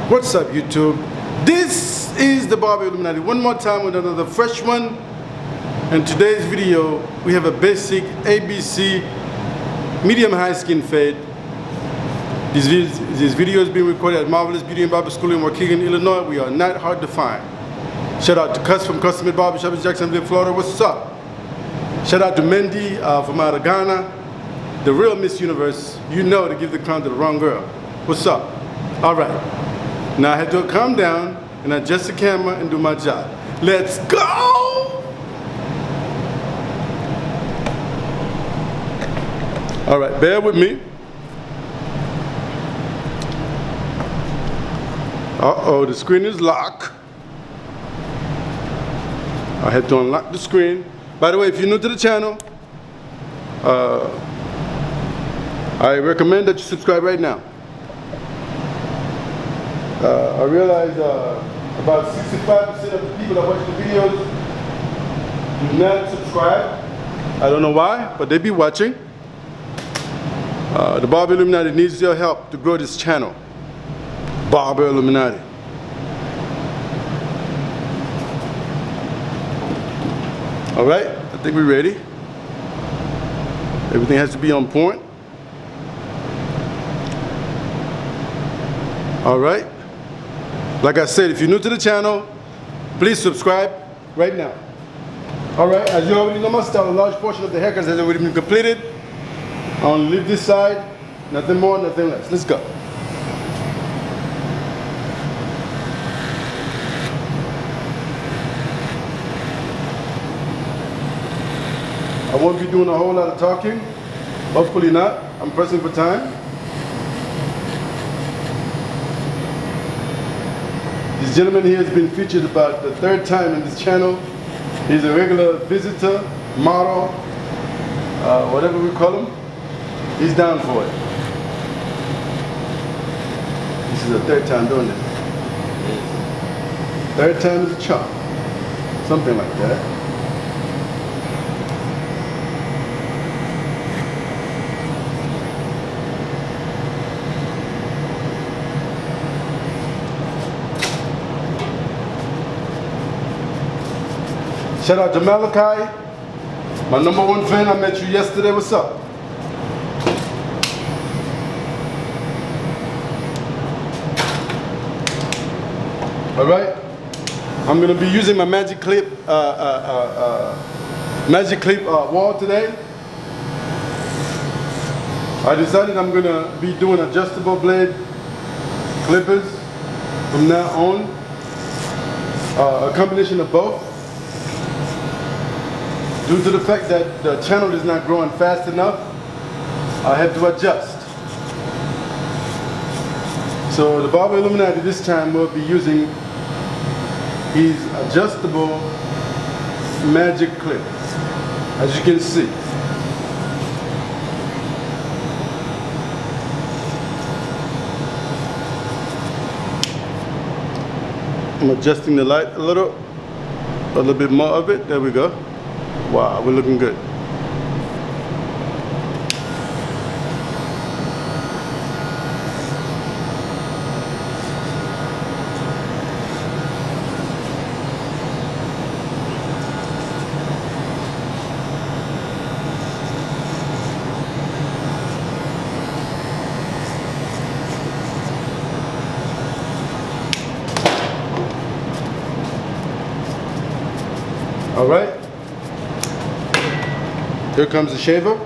What's up, YouTube? This is the Barber Illuminati. One more time with another fresh one. In today's video, we have a basic ABC medium-high skin fade. This video is being recorded at Marvelous Beauty and Barber School in Waukegan, Illinois. We are not hard to find. Shout out to Cuss from Custom Made Barbershop in Jacksonville, Florida. What's up? Shout out to Mendy from out of Ghana. The real Miss Universe. You know to give the crown to the wrong girl. What's up? All right. Now I had to calm down and adjust the camera and do my job. Let's go! All right, bear with me. Uh-oh, the screen is locked. I had to unlock the screen. By the way, if you're new to the channel, I recommend that you subscribe right now. I realize about 65% of the people that watch the videos do not subscribe. I don't know why, but they be watching. The Barber Illuminati needs your help to grow this channel. Barber Illuminati. All right, I think we're ready. Everything has to be on point. All right. Like I said, if you're new to the channel, please subscribe right now. All right, as you already know my style, a large portion of the haircuts has already been completed. I'll only leave this side, nothing more, nothing less. Let's go. I won't be doing a whole lot of talking. Hopefully not. I'm pressing for time. This gentleman here has been featured about the third time in this channel. He's a regular visitor, model, whatever we call him. He's down for it. This is the third time doing it. Third time is a charm. Something like that. Shout out to Malachi, my #1 fan. I met you yesterday. What's up? All right. I'm gonna be using my Magic Clip Wahl today. I decided I'm gonna be doing adjustable blade clippers from now on. A combination of both. Due to the fact that the channel is not growing fast enough, I have to adjust. So the Barber Illuminati this time will be using his adjustable magic clip, as you can see. I'm adjusting the light a little bit more of it. There we go. Wow, we're looking good. All right. Here comes the shaver.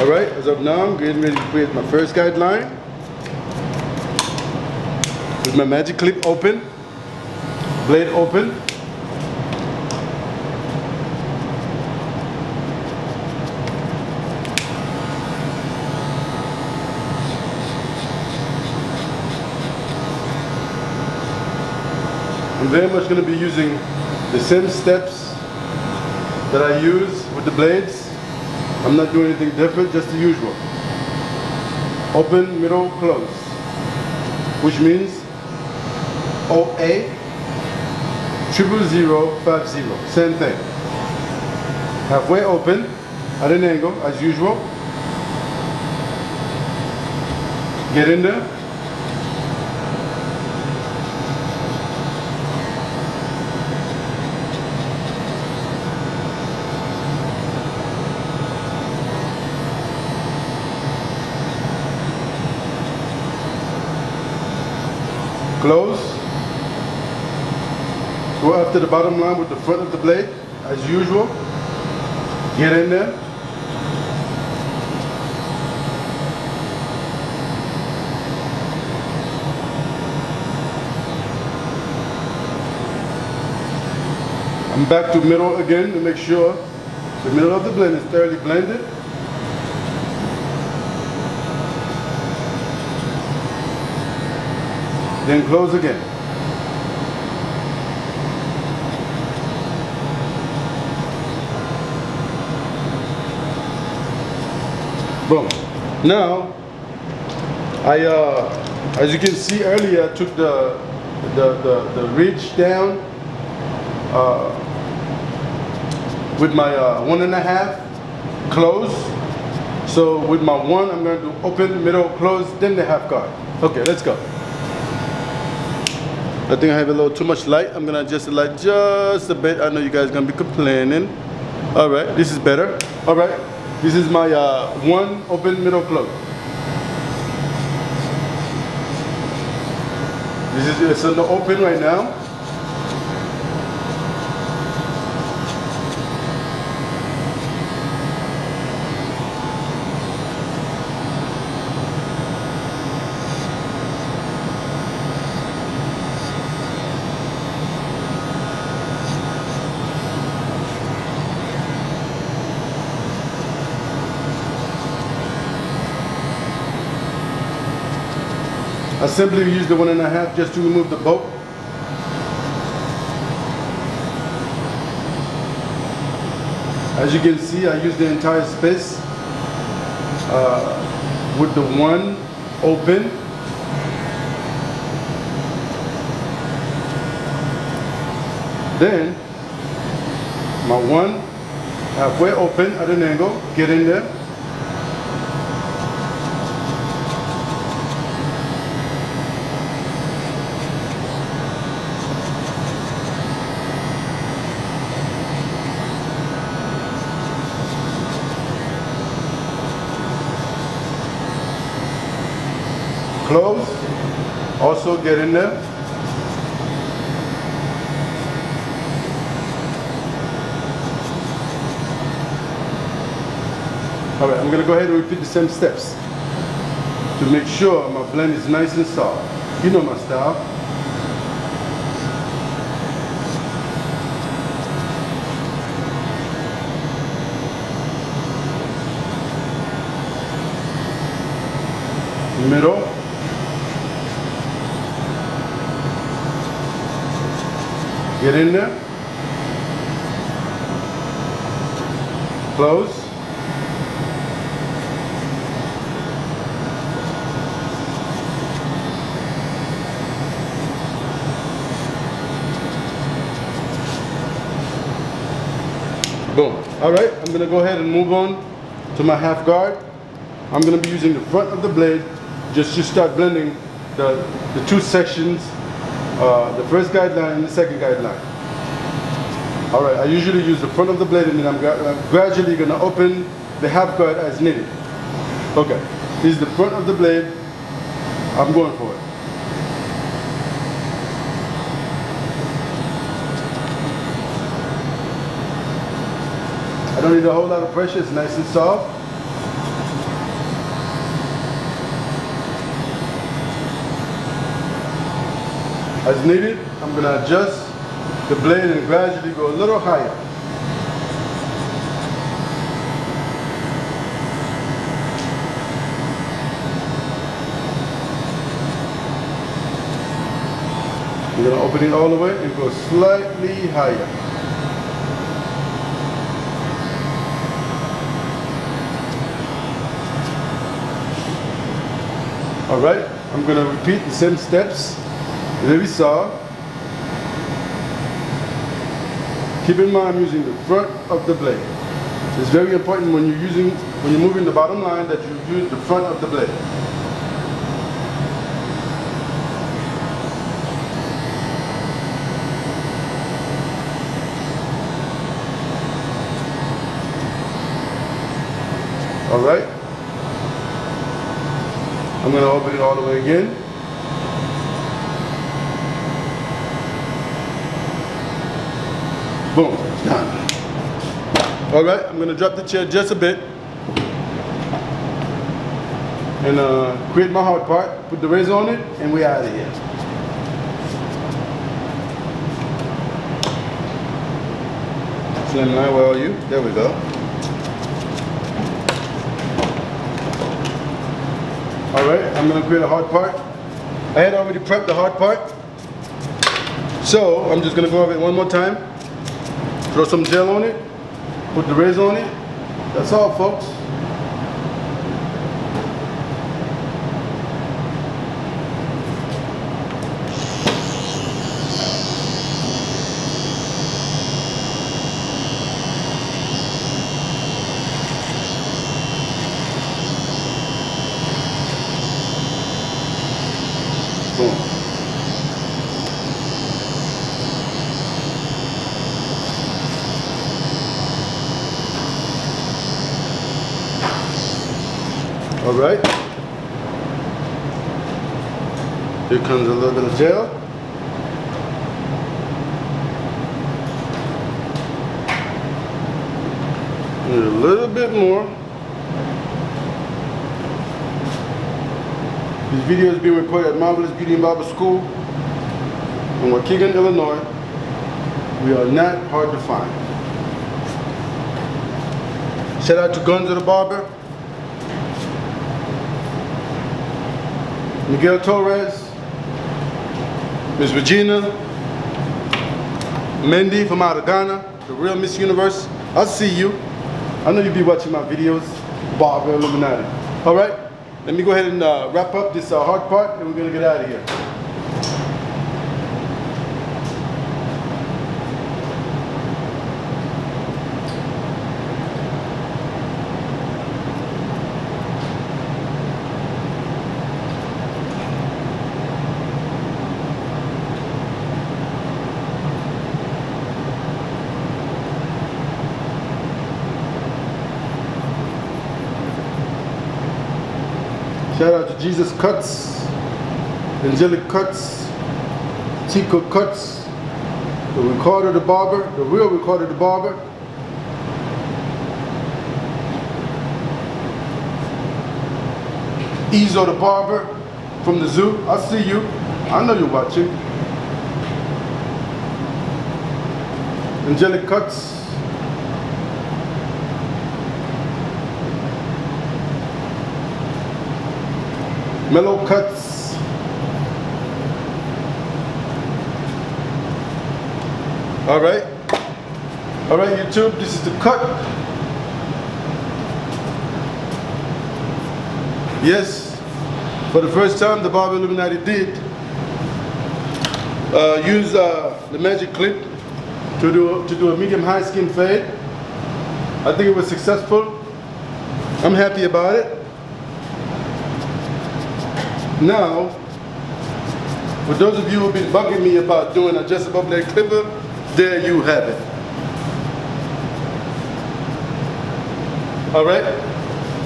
Alright, as of now, I'm getting ready to create my first guideline. With my magic clip open, blade open. I'm very much going to be using the same steps that I use with the blades. I'm not doing anything different, just the usual. Open, middle, close. Which means OA, 00050. Same thing. Halfway open at an angle as usual. Get in there. Close. Go after the bottom line with the front of the blade, as usual. Get in there. I'm back to middle again to make sure the middle of the blade is thoroughly blended. Then close again. Boom. Now, as you can see earlier, I took the ridge down with my 1.5 close. So with my 1, I'm going to open, middle, close, then the half guard. Okay, let's go. I think I have a little too much light. I'm gonna adjust the light just a bit. I know you guys are gonna be complaining. All right, this is better. All right, this is my 1 open, middle, close. It's on the open right now. I simply use the 1.5 just to remove the bolt. As you can see, I use the entire space with the 1 open. Then my 1 halfway open at an angle, get in there. Close, also get in there. All right, I'm gonna go ahead and repeat the same steps to make sure my blend is nice and soft. You know my style. Middle. Get in there. Close. Boom. All right, I'm gonna go ahead and move on to my half guard. I'm gonna be using the front of the blade just to start blending the 2 sections, the first guideline and the second guideline. All right, I usually use the front of the blade and then I'm gradually gonna open the half guard as needed. Okay, this is the front of the blade. I'm going for it. I don't need a whole lot of pressure, it's nice and soft. As needed, I'm going to adjust the blade and gradually go a little higher. I'm going to open it all the way and go slightly higher. Alright, I'm going to repeat the same steps that we saw. Keep in mind I'm using the front of the blade. It's very important when you're moving the bottom line that you use the front of the blade. Alright, I'm going to open it all the way again. Boom, done. Alright, I'm going to drop the chair just a bit and create my hard part, put the razor on it, and we're out of here. Slim line, where are you? There we go. Alright, I'm going to create a hard part. I had already prepped the hard part, so I'm just going to go over it one more time. Throw some gel on it, put the razor on it. That's all, folks. Boom. All right. Here comes a little bit of gel. And a little bit more. This video is being recorded at Marvelous Beauty and Barber School in Waukegan, Illinois. We are not hard to find. Shout out to Guns of the Barber, Miguel Torres, Miss Regina, Mendy from out of Ghana, the real Miss Universe. I'll see you. I know you'll be watching my videos, Barber Illuminati. All right, let me go ahead and wrap up this hard part and we're gonna get out of here. Shout out to Jesus Cuts, Angelic Cuts, Tico Cuts, the Ricardo the Barber, the real Ricardo the Barber. Ezo the Barber from the zoo. I see you. I know you're watching. Angelic Cuts. Mellow Cuts. All right, YouTube, this is the cut. Yes, for the first time, the Barber Illuminati did use the magic clip to do a medium-high skin fade. I think it was successful. I'm happy about it. Now, for those of you who've been bugging me about doing adjustable blade clipper, there you have it. All right,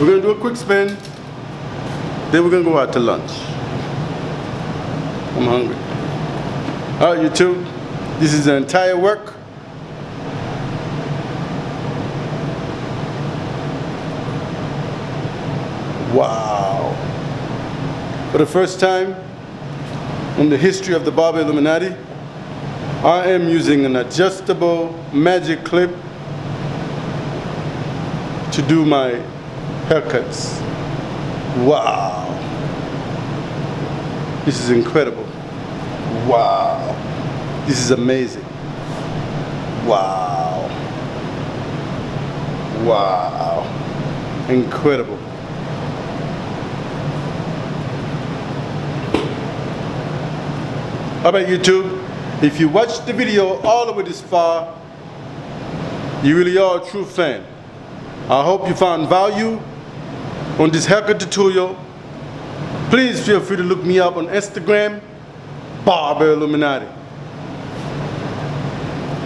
we're gonna do a quick spin, then we're gonna go out to lunch. I'm hungry. All right, YouTube, this is the entire work. Wow. For the first time, on the history of the Barber Illuminati. I am using an adjustable magic clip to do my haircuts. Wow. This is incredible. Wow. This is amazing. Wow. Wow. Incredible. How about YouTube? If you watched the video all the way this far, you really are a true fan. I hope you found value on this haircut tutorial. Please feel free to look me up on Instagram, Barber Illuminati.